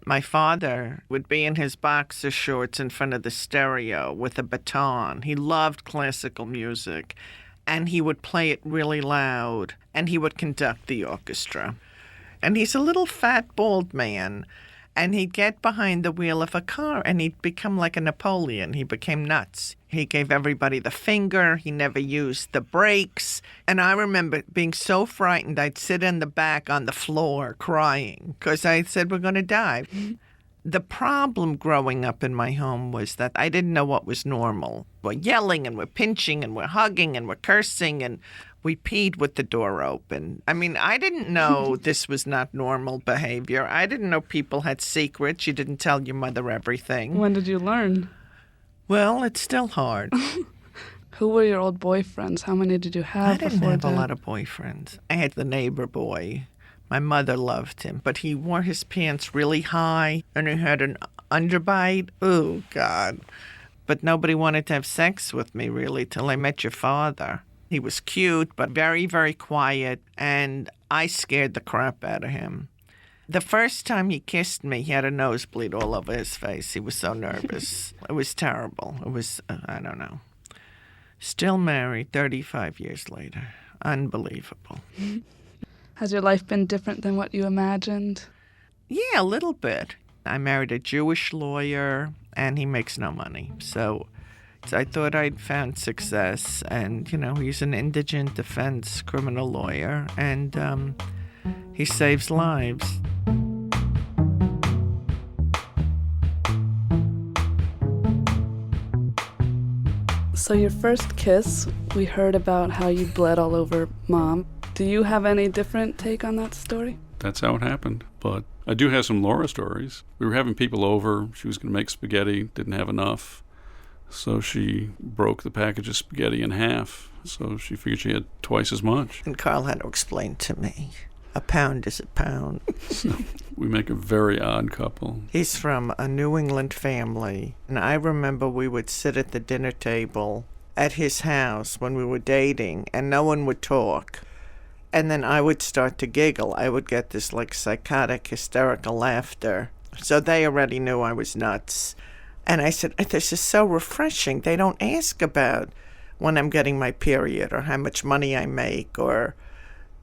My father would be in his boxer shorts in front of the stereo with a baton. He loved classical music, and he would play it really loud, and he would conduct the orchestra. And he's a little fat, bald man, and he'd get behind the wheel of a car, and he'd become like a Napoleon. He became nuts. He gave everybody the finger. He never used the brakes. And I remember being so frightened, I'd sit in the back on the floor crying because I said, we're going to die. The problem growing up in my home was that I didn't know what was normal. We're yelling and we're pinching and we're hugging and we're cursing and we peed with the door open. I mean, I didn't know this was not normal behavior. I didn't know people had secrets. You didn't tell your mother everything. When did you learn? Well, it's still hard. Who were your old boyfriends? How many did you have? I didn't have a lot of boyfriends. I had the neighbor boy. My mother loved him, but he wore his pants really high, and he had an underbite. Oh, God. But nobody wanted to have sex with me, really, till I met your father. He was cute, but very, very quiet, and I scared the crap out of him. The first time he kissed me, he had a nosebleed all over his face. He was so nervous. It was terrible. It was, I don't know. Still married 35 years later. Unbelievable. Has your life been different than what you imagined? Yeah, a little bit. I married a Jewish lawyer, and he makes no money. So I thought I'd found success. And, you know, he's an indigent defense criminal lawyer, and he saves lives. So your first kiss, we heard about how you bled all over Mom. Do you have any different take on that story? That's how it happened. But I do have some Laura stories. We were having people over. She was going to make spaghetti, didn't have enough. So she broke the package of spaghetti in half. So she figured she had twice as much. And Carl had to explain to me, a pound is a pound. So we make a very odd couple. He's from a New England family. And I remember we would sit at the dinner table at his house when we were dating, and no one would talk. And then I would start to giggle. I would get this like psychotic, hysterical laughter. So they already knew I was nuts. And I said, this is so refreshing. They don't ask about when I'm getting my period or how much money I make or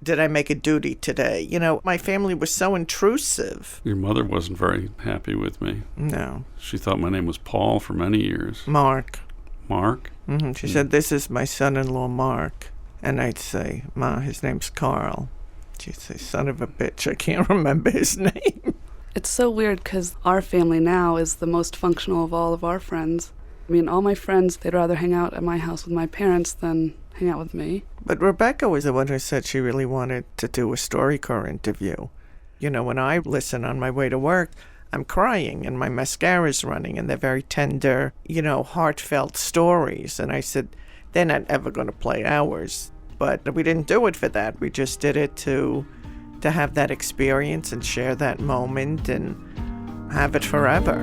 did I make a duty today. You know, my family was so intrusive. Your mother wasn't very happy with me. No. She thought my name was Paul for many years. Mark. Mark? Mm-hmm. She said, this is my son-in-law, Mark. And I'd say, Ma, his name's Carl. She'd say, son of a bitch, I can't remember his name. It's so weird because our family now is the most functional of all of our friends. I mean, all my friends, they'd rather hang out at my house with my parents than hang out with me. But Rebecca was the one who said she really wanted to do a StoryCorps interview. You know, when I listen on my way to work, I'm crying and my mascara's running and they're very tender, you know, heartfelt stories. And I said, they're not ever going to play ours. But we didn't do it for that. We just did it to have that experience and share that moment and have it forever.